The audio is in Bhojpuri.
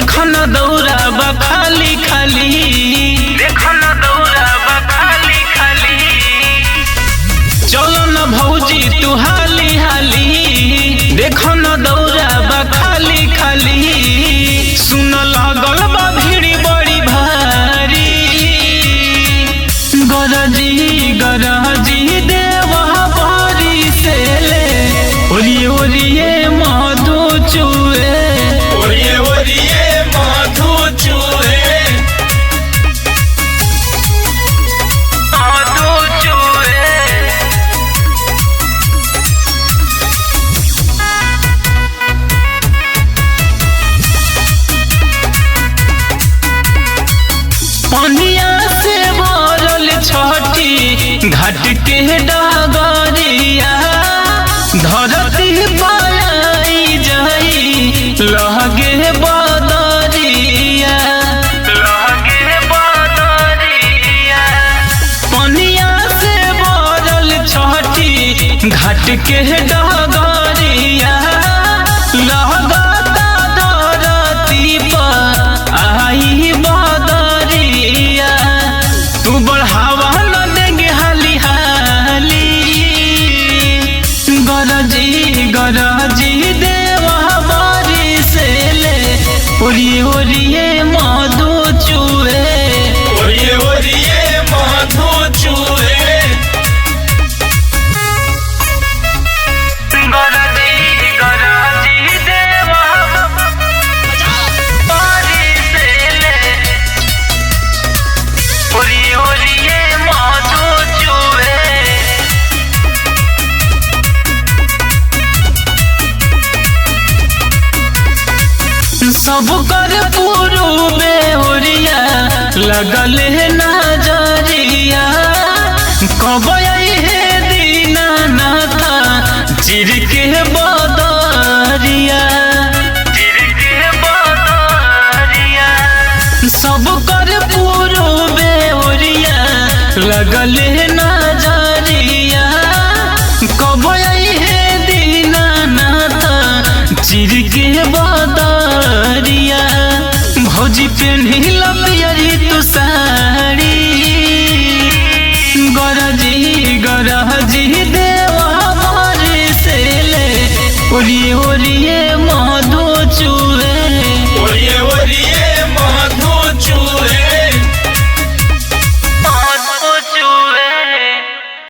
देखो न दौरा बा खाली खाली, देखो न दौरा बा खाली खाली। चलो न भौजी तू हाली हाली, देखो न दौरा बा खाली खाली। सुन लागल बा भीड़ बड़ी भारी, गरजी गरजी देवा बारी से ले, ओरिए ओरिए मधु चुए, ओरिए ओरिए मधु चुए, मधु चुए। पनिया से भरल छठी घाट के डगरिया, धरती पाई जाई लहगे बदरिया, लहगे बदरिया। पनिया से भरल छठी घाट के डगरिया, लहगता धरती पर आई बदरिया। तू बढ़ावा न देंगे हाली हाली, गरजी गरजी देवा बारी से ले, ओरिए ओरिए मधु चुए, ओरिए ओरिए मधु चुए। गरजी गरजी देवा बारी से ले, ओरिए ओरिए मधु चुए। सब कर पूर्वे ओरिया लगल है नजरिया, कब है दीनानाथ चिर के बदरिया, चिर के बदरिया। सब कर पूर्वे ओरिया लगल है नजरिया, कब है दीनानाथ चिर के बदरिया। भौजी पेन्हिल पियरी तू साड़ी, गरजी गरजी देवा बारी से ले, ओरिए ओरिए